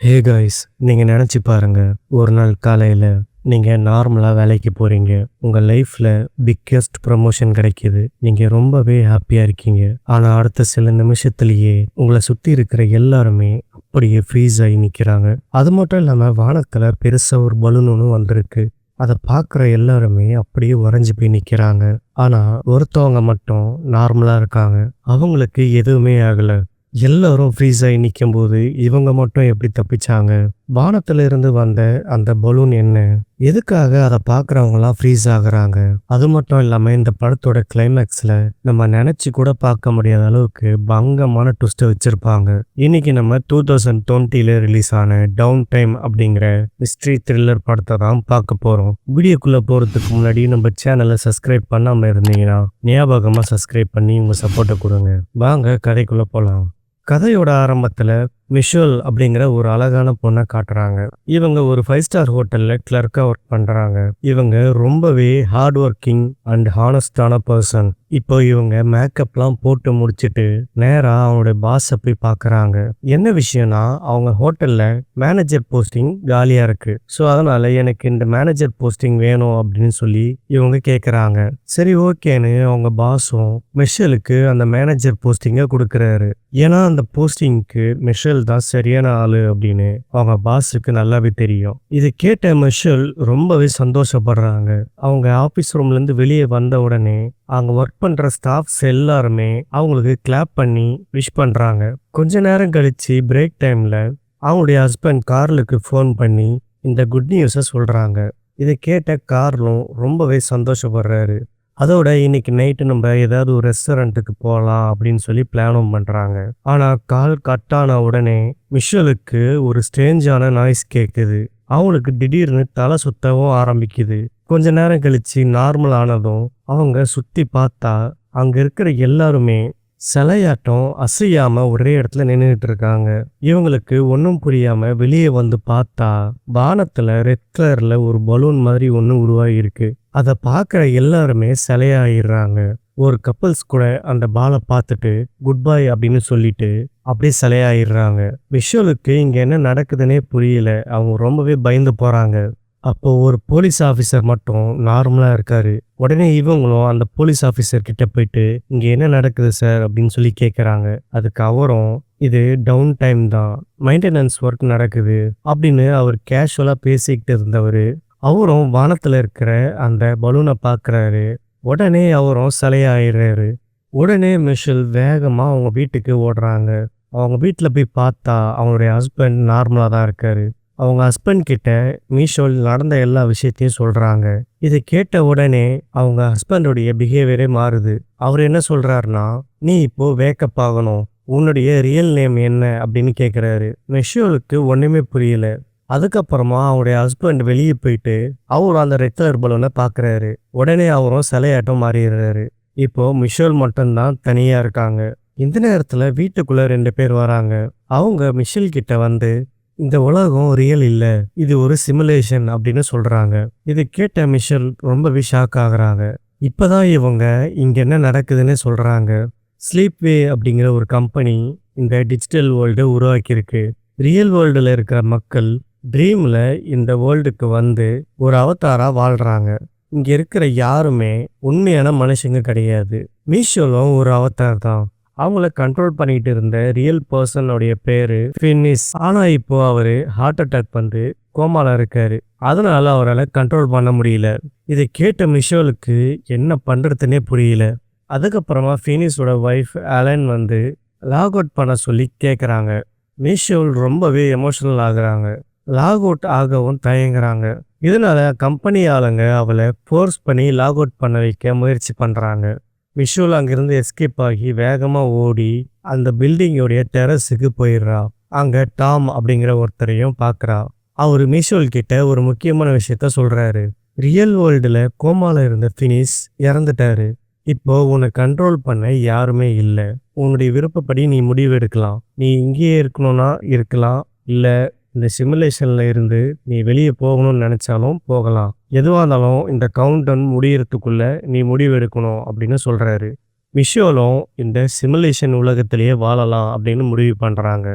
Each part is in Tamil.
ஹே காய்ஸ், நீங்கள் நினச்சி பாருங்க. ஒரு நாள் காலையில் நீங்கள் நார்மலாக வேலைக்கு போகிறீங்க. உங்கள் லைஃப்பில் பிக்கெஸ்ட் ப்ரமோஷன் கிடைக்கிது. நீங்கள் ரொம்பவே ஹாப்பியாக இருக்கீங்க. ஆனால் அடுத்த சில நிமிஷத்துலேயே உங்களை சுற்றி இருக்கிற எல்லாருமே அப்படியே ஃப்ரீஸ் ஆகி நிற்கிறாங்க. அது மட்டும் இல்லாமல் வானத்தில் பெருசாக ஒரு பலூன் ஒன்று வந்திருக்கு. அதை பார்க்குற எல்லாருமே அப்படியே உறைஞ்சி போய் நிற்கிறாங்க. ஆனால் ஒருத்தவங்க மட்டும் நார்மலாக இருக்காங்க. அவங்களுக்கு எதுவுமே ஆகலை. எல்லாரும் ஃப்ரீஸ் ஆகி நிக்கும்போது, இவங்க மட்டும் எப்படி தப்பிச்சாங்க? வானத்துல இருந்து வந்த அந்த பலூன் என்ன? எதுக்காக அதை பார்க்குறவங்கலாம் ஃப்ரீஸ் ஆகுறாங்க? அது மட்டும் இல்லாம இந்த படத்தோட கிளைமேக்ஸ்ல நம்ம நினைச்சு கூட பார்க்க முடியாத அளவுக்கு பங்கமான ட்விஸ்ட்டை வச்சிருப்பாங்க. இன்னைக்கு நம்ம 2020ல ரிலீஸ் ஆன டவுன் டைம் அப்படிங்கிற மிஸ்ட்ரி த்ரில்லர் படத்தை தான் பார்க்க போறோம். வீடியோக்குள்ள போறதுக்கு முன்னாடி நம்ம சேனலை சப்ஸ்கிரைப் பண்ணாம இருந்தீங்கன்னா ஞாபகமா சப்ஸ்கிரைப் பண்ணி உங்க சப்போர்ட்டை கொடுங்க. வாங்க கதைக்குள்ள போலாம். கதையோட ஆரம்பத்துல மிஷேல் அப்படிங்கிற ஒரு அழகான பொண்ணை காட்டுறாங்க. இவங்க ஒரு 5 ஸ்டார் ஹோட்டல்ல கிளர்க்கா ஒர்க் பண்றாங்க. இவங்க ரொம்பவே ஹார்ட் ஒர்க்கிங் அண்ட் ஹானஸ்டான பர்சன். இப்போ இவங்க மேக்கப்லாம் போட்டு முடிச்சிட்டு நேரா அவங்களுடைய பாஸை போய் பார்க்கறாங்க. என்ன விஷயம்னா, அவங்க ஹோட்டல்ல மேனேஜர் போஸ்டிங் காலியா இருக்கு. ஸோ அதனால எனக்கு இந்த மேனேஜர் போஸ்டிங் வேணும் அப்படின்னு சொல்லி இவங்க கேட்குறாங்க. சரி ஓகேன்னு அவங்க பாஸும் மிஷேலுக்கு அந்த மேனேஜர் போஸ்டிங்கை கொடுக்குறாரு. ஏன்னா அந்த போஸ்டிங்க்கு மிஷேல் தான் சரியான ஆளு அப்படின்னு அவங்க பாஸுக்கு நல்லாவே தெரியும். இதை கேட்ட மிஷேல் ரொம்பவே சந்தோஷப்படுறாங்க. அவங்க ஆபீஸ் ரூம்ல இருந்து வெளியே வந்த உடனே அங்க ஒர்க் பண்ற ஸ்டாஃப்ஸ் எல்லாருமே அவங்களுக்கு கிளாப் பண்ணி விஷ் பண்றாங்க. கொஞ்ச நேரம் கழிச்சு பிரேக் டைம்ல அவங்களுடைய ஹஸ்பண்ட் கார்லுக்கு ஃபோன் பண்ணி இந்த குட் நியூஸை சொல்றாங்க. இதை கேட்ட கார்லும் ரொம்பவே சந்தோஷப்படுறாரு. அதோட இன்னைக்கு நைட்டு நம்ம ஏதாவது ஒரு ரெஸ்டாரண்ட்டுக்கு போகலாம் அப்படின்னு சொல்லி பிளானும் பண்றாங்க. ஆனா கால் கட் ஆன உடனே மிஷேலுக்கு ஒரு ஸ்ட்ரேஞ்சான நாய்ஸ் கேட்குது. அவங்களுக்கு திடீர்னு தலை சுத்தவும் ஆரம்பிக்குது. கொஞ்ச நேரம் கழிச்சு நார்மல் ஆனதும் அவங்க சுத்தி பார்த்தா அங்க இருக்கிற எல்லாருமே சிலையாட்டம் அசையாம ஒரே இடத்துல நின்றுட்டு இருக்காங்க. இவங்களுக்கு ஒன்றும் புரியாம வெளியே வந்து பார்த்தா வானத்துல ரெட் கலர்ல ஒரு பலூன் மாதிரி ஒன்று உருவாகி இருக்கு. அதை பார்க்குற எல்லாருமே சிலையாயிடுறாங்க. ஒரு கப்பல்ஸ் கூட அந்த பாலை பார்த்துட்டு குட் பை அப்படின்னு சொல்லிட்டு அப்படியே சிலையாயிடுறாங்க. விஷுவலுக்கு இங்க என்ன நடக்குதுன்னே புரியல. அவங்க ரொம்பவே பயந்து போறாங்க. அப்போ ஒரு போலீஸ் ஆஃபீஸர் மட்டும் நார்மலா இருக்காரு. உடனே இவங்களும் அந்த போலீஸ் ஆஃபீஸர் கிட்ட போயிட்டு இங்க என்ன நடக்குது சார் அப்படின்னு சொல்லி கேட்குறாங்க. அதுக்கு அவரும் இது டவுன் டைம் தான், மெயின்டெனன்ஸ் ஒர்க் நடக்குது அப்படின்னு அவர் கேஷுவலா பேசிக்கிட்டு இருந்தவர் அவரும் வானத்துல இருக்கிற அந்த பலூனை பார்க்குறாரு. உடனே அவரும் சிலையாயிடுறாரு. உடனே மிஷேல் வேகமா அவங்க வீட்டுக்கு ஓடுறாங்க. அவங்க வீட்டில் போய் பார்த்தா அவங்களுடைய ஹஸ்பண்ட் நார்மலாக தான் இருக்காரு. அவங்க ஹஸ்பண்ட் கிட்ட மிஷேல் நடந்த எல்லா விஷயத்தையும் சொல்றாங்க. இதை கேட்ட உடனே அவங்க ஹஸ்பண்டோடைய பிஹேவியரே மாறுது. அவர் என்ன சொல்றாருன்னா, நீ இப்போ வேக்கப் ஆகணும், உன்னுடைய ரியல் நேம் என்ன அப்படின்னு கேட்குறாரு. மிஷேலுக்கு ஒன்றுமே புரியல. அதுக்கப்புறமா அவருடைய ஹஸ்பண்ட் வெளியே போயிட்டு அவரும் அந்த ரெட் கலர் பலூனை பார்க்குறாரு. உடனே அவரும் சிலையாட்டம் மாறிடுறாரு. இப்போ மிஷேல் மட்டும்தான் தனியா இருக்காங்க. இந்த நேரத்துல வீட்டுக்குள்ள 2 பேர் வராங்க. அவங்க மிஷேல் கிட்ட வந்து இந்த உலகம் ரியல் இல்ல, இது ஒரு சிமுலேஷன் அப்படின்னு சொல்றாங்க. இதை கேட்ட மிஷேல் ரொம்பவே ஷாக் ஆகுறாங்க. இப்பதான் இவங்க இங்க என்ன நடக்குதுன்னு சொல்றாங்க. ஸ்லீப்வே அப்படிங்கிற ஒரு கம்பெனி இந்த டிஜிட்டல் வேர்ல்டு உருவாக்கியிருக்கு. ரியல் வேர்ல்டுல இருக்கிற மக்கள் ட்ரீம்ல இந்த வேர்ல்டுக்கு வந்து ஒரு அவதாரா வாழ்றாங்க. இங்க இருக்கிற யாருமே உண்மையான மனுஷங்க கிடையாது. மிஷேலும் ஒரு அவதார் தான். அவங்கள கண்ட்ரோல் பண்ணிட்டு இருந்த ரியல் பர்சனுடைய பேரு ஃபினிஸ். ஆனா இப்போ அவரு ஹார்ட் அட்டாக் வந்து கோமால இருக்காரு. அதனால அவரால் கண்ட்ரோல் பண்ண முடியல. இதை கேட்ட மிஷேலுக்கு என்ன பண்றதுன்னே புரியல. அதுக்கப்புறமா ஃபினிஸோட ஒய்ஃப் அலன் வந்து லாக் அவுட் பண்ண சொல்லி கேட்குறாங்க. மிஷேல் ரொம்பவே எமோஷனல் ஆகுறாங்க. லாக் அவுட் ஆகவும் தயங்குறாங்க. இதனால கம்பெனி ஆளுங்க அவளை ஃபோர்ஸ் பண்ணி லாக் அவுட் பண்ண வைக்க முயற்சி பண்றாங்க. மிஷேல் அங்கிருந்து எஸ்கேப் ஆகி வேகமா ஓடி அந்த பில்டிங்கோடைய டெரஸுக்கு போயிடுறா. அங்க டாம் அப்படிங்கிற ஒருத்தரையும் பார்க்குறா. அவரு மிஷேல் கிட்ட ஒரு முக்கியமான விஷயத்த சொல்றாரு. ரியல் வேர்ல்டுல கோமால இருந்த ஃபினிஸ் இறந்துட்டாரு. இப்போ உன்னை கண்ட்ரோல் பண்ண யாருமே இல்லை. உன்னுடைய விருப்பப்படி நீ முடிவு எடுக்கலாம். நீ இங்கேயே இருக்கணும்னா இருக்கலாம், இல்ல இந்த சிமுலேஷன்ல இருந்து நீ வெளியே போகணும்னு நினைச்சாலும் போகலாம். எதுவாக இருந்தாலும் இந்த கவுண்டவுன் முடியறதுக்குள்ள நீ முடிவு எடுக்கணும் அப்படின்னு சொல்றாரு. மிஷேலும் இந்த சிமுலேஷன் உலகத்திலேயே வாழலாம் அப்படின்னு முடிவு பண்றாங்க.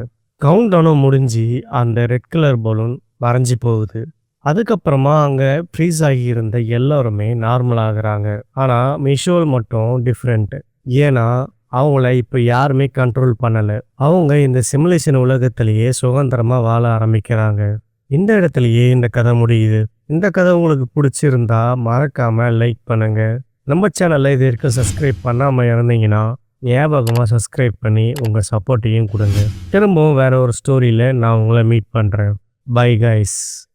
கவுண்ட் டவுனும் முடிஞ்சு அந்த ரெட் கலர் பலூன் மறைஞ்சு போகுது. அதுக்கப்புறமா அங்க ஃப்ரீஸ் ஆகியிருந்த எல்லாருமே நார்மல் ஆகுறாங்க. ஆனா மிஷோல் மட்டும் டிஃப்ரெண்ட். ஏன்னா அவங்கள இப்ப யாருமே கண்ட்ரோல் பண்ணல. அவங்க இந்த சிமுலேஷன் உலகத்திலேயே சுதந்திரமா வாழ ஆரம்பிக்கிறாங்க. இந்த இடத்துலயே இந்த கதை முடியுது. இந்த கதை உங்களுக்கு பிடிச்சிருந்தா மறக்காம லைக் பண்ணுங்க. நம்ம சேனல்ல இது வரைக்கும் சப்ஸ்கிரைப் பண்ணாம இருந்தீங்கன்னா ஞாபகமா சப்ஸ்கிரைப் பண்ணி உங்க சப்போர்ட்டையும் கொடுங்க. திரும்பவும் வேற ஒரு ஸ்டோரியில நான் உங்களை மீட் பண்றேன். Bye guys.